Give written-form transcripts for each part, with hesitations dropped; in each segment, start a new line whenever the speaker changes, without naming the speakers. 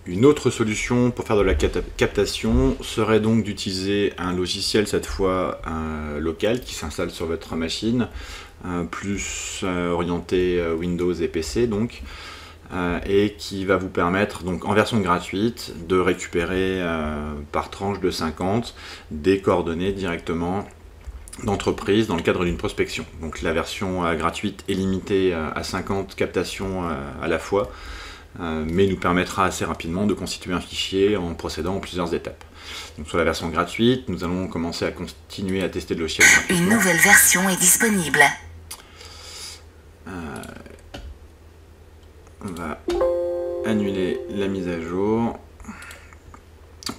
Une autre solution pour faire de la captation serait donc d'utiliser un logiciel, cette fois local, qui s'installe sur votre machine, plus orienté Windows et PC donc, et qui va vous permettre, donc en version gratuite, de récupérer par tranche de 50 des coordonnées directement d'entreprise dans le cadre d'une prospection. Donc la version gratuite est limitée à 50 captations à la fois, mais nous permettra assez rapidement de constituer un fichier en procédant en plusieurs étapes. Donc sur la version gratuite, nous allons commencer à continuer à tester le logiciel gratuitement.
Une nouvelle version est disponible.
On va annuler la mise à jour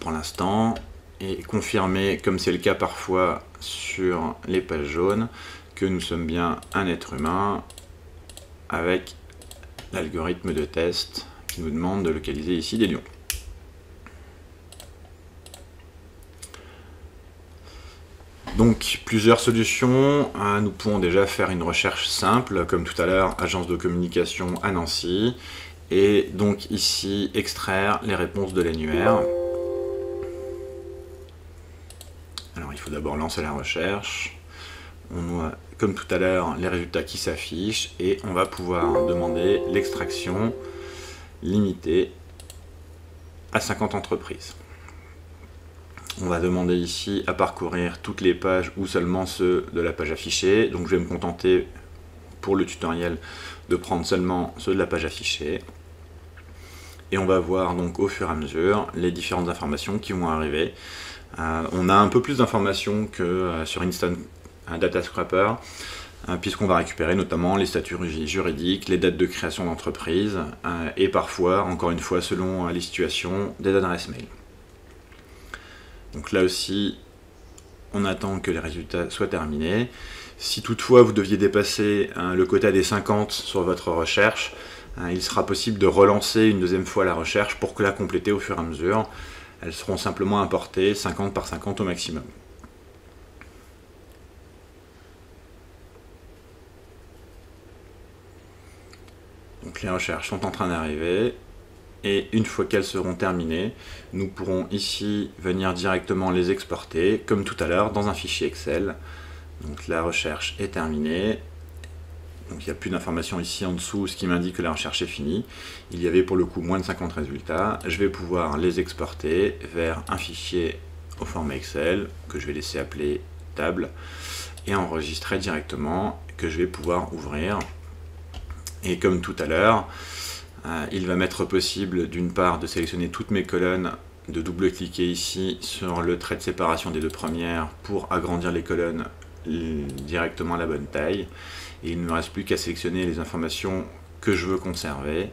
pour l'instant et confirmer, comme c'est le cas parfois sur les pages jaunes, que nous sommes bien un être humain avec l'algorithme de test qui nous demande de localiser ici des lions. Donc plusieurs solutions, nous pouvons déjà faire une recherche simple, comme tout à l'heure, agence de communication à Nancy, et donc ici extraire les réponses de l'annuaire. Alors il faut d'abord lancer la recherche, on a comme tout à l'heure les résultats qui s'affichent et on va pouvoir demander l'extraction limitée à 50 entreprises. On va demander ici à parcourir toutes les pages ou seulement ceux de la page affichée. Donc je vais me contenter pour le tutoriel de prendre seulement ceux de la page affichée. Et on va voir donc au fur et à mesure les différentes informations qui vont arriver. On a un peu plus d'informations que sur Instant Data Scraper, puisqu'on va récupérer notamment les statuts juridiques, les dates de création d'entreprise, et parfois, encore une fois, selon les situations, des adresses mail. Donc là aussi, on attend que les résultats soient terminés. Si toutefois vous deviez dépasser le quota des 50 sur votre recherche, il sera possible de relancer une deuxième fois la recherche pour que la compléter au fur et à mesure. Elles seront simplement importées 50 par 50 au maximum. Donc les recherches sont en train d'arriver. Et une fois qu'elles seront terminées, nous pourrons ici venir directement les exporter, comme tout à l'heure, dans un fichier Excel. Donc la recherche est terminée. Donc il n'y a plus d'informations ici en dessous, ce qui m'indique que la recherche est finie. Il y avait pour le coup moins de 50 résultats. Je vais pouvoir les exporter vers un fichier au format Excel, que je vais laisser appeler table, et enregistrer directement, que je vais pouvoir ouvrir. Et comme tout à l'heure, il va m'être possible d'une part de sélectionner toutes mes colonnes, de double-cliquer ici sur le trait de séparation des deux premières pour agrandir les colonnes directement à la bonne taille. Et il ne me reste plus qu'à sélectionner les informations que je veux conserver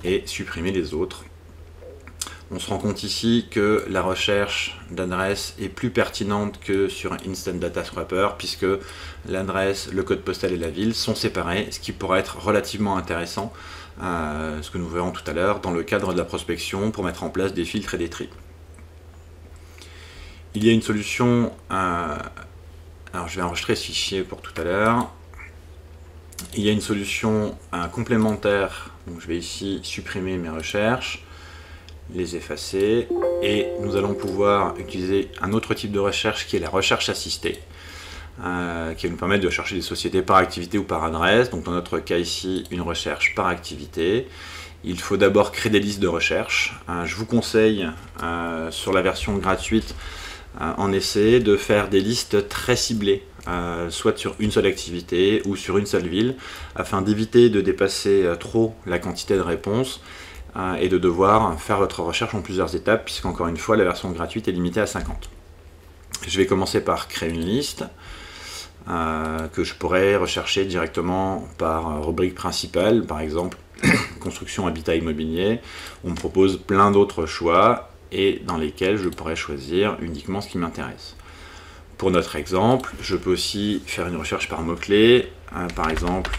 et supprimer les autres. On se rend compte ici que la recherche d'adresse est plus pertinente que sur Instant Data Scraper, puisque l'adresse, le code postal et la ville sont séparés, ce qui pourrait être relativement intéressant, ce que nous verrons tout à l'heure, dans le cadre de la prospection pour mettre en place des filtres et des tris. Il y a une solution, alors je vais enregistrer ce fichier pour tout à l'heure. Il y a une solution complémentaire, donc je vais ici supprimer mes recherches, les effacer, et nous allons pouvoir utiliser un autre type de recherche qui est la recherche assistée, qui va nous permettre de chercher des sociétés par activité ou par adresse. Donc dans notre cas ici, une recherche par activité. Il faut d'abord créer des listes de recherche. Je vous conseille sur la version gratuite en essai de faire des listes très ciblées, soit sur une seule activité ou sur une seule ville, afin d'éviter de dépasser trop la quantité de réponses et de devoir faire votre recherche en plusieurs étapes, puisqu'encore une fois la version gratuite est limitée à 50. Je vais commencer par créer une liste que je pourrais rechercher directement par rubrique principale, par exemple construction, habitat, immobilier. On me propose plein d'autres choix et dans lesquels je pourrais choisir uniquement ce qui m'intéresse. Pour notre exemple, je peux aussi faire une recherche par mots-clés, par exemple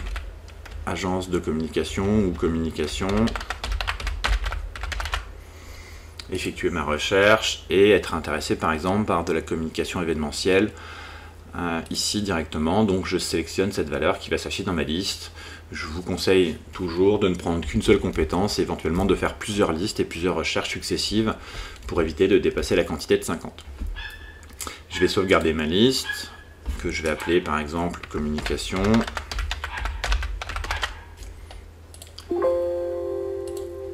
agence de communication ou communication, effectuer ma recherche et être intéressé par exemple par de la communication événementielle ici directement. Donc je sélectionne cette valeur qui va s'afficher dans ma liste. Je vous conseille toujours de ne prendre qu'une seule compétence et éventuellement de faire plusieurs listes et plusieurs recherches successives pour éviter de dépasser la quantité de 50. Je vais sauvegarder ma liste, que je vais appeler par exemple communication.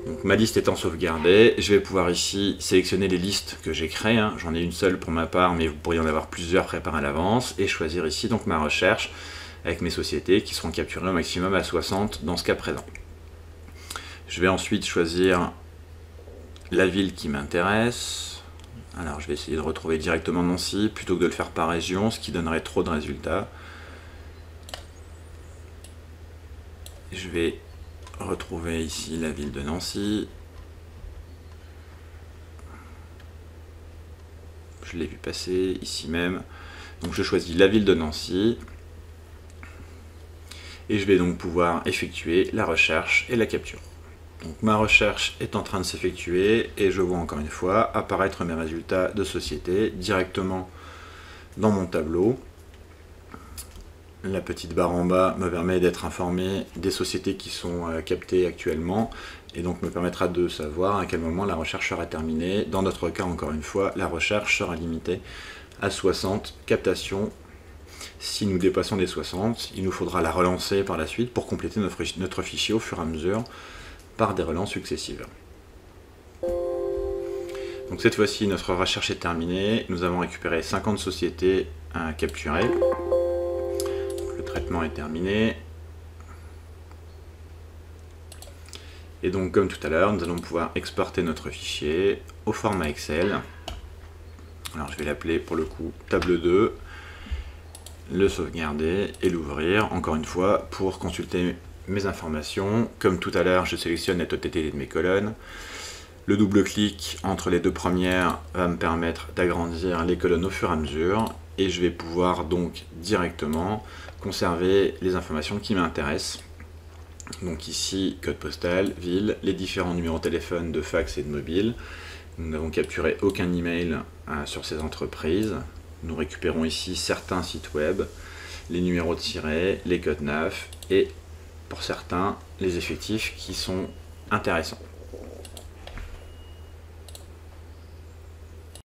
Donc, ma liste étant sauvegardée, je vais pouvoir ici sélectionner les listes que j'ai créées. J'en ai une seule pour ma part, mais vous pourriez en avoir plusieurs préparées à l'avance. Et choisir ici donc ma recherche avec mes sociétés qui seront capturées au maximum à 60 dans ce cas présent. Je vais ensuite choisir la ville qui m'intéresse. Alors je vais essayer de retrouver directement Nancy plutôt que de le faire par région, ce qui donnerait trop de résultats. Je vais retrouver ici la ville de Nancy. Je l'ai vu passer ici même. Donc je choisis la ville de Nancy. Et je vais donc pouvoir effectuer la recherche et la capture. Donc ma recherche est en train de s'effectuer et je vois encore une fois apparaître mes résultats de société directement dans mon tableau. La petite barre en bas me permet d'être informé des sociétés qui sont captées actuellement et donc me permettra de savoir à quel moment la recherche sera terminée. Dans notre cas, encore une fois, la recherche sera limitée à 60 captations. Si nous dépassons les 60, il nous faudra la relancer par la suite pour compléter notre fichier au fur et à mesure par des relances successives. Donc cette fois-ci, notre recherche est terminée. Nous avons récupéré 50 sociétés à capturer. Le traitement est terminé. Et donc comme tout à l'heure, nous allons pouvoir exporter notre fichier au format Excel. Alors je vais l'appeler pour le coup table 2. Le sauvegarder et l'ouvrir encore une fois pour consulter mes informations. Comme tout à l'heure, je sélectionne la totalité de mes colonnes. Le double-clic entre les deux premières va me permettre d'agrandir les colonnes au fur et à mesure et je vais pouvoir donc directement conserver les informations qui m'intéressent. Donc ici, code postal, ville, les différents numéros de téléphone, de fax et de mobile. Nous n'avons capturé aucun email sur ces entreprises. Nous récupérons ici certains sites web, les numéros de siret, les codes NAF et pour certains les effectifs qui sont intéressants.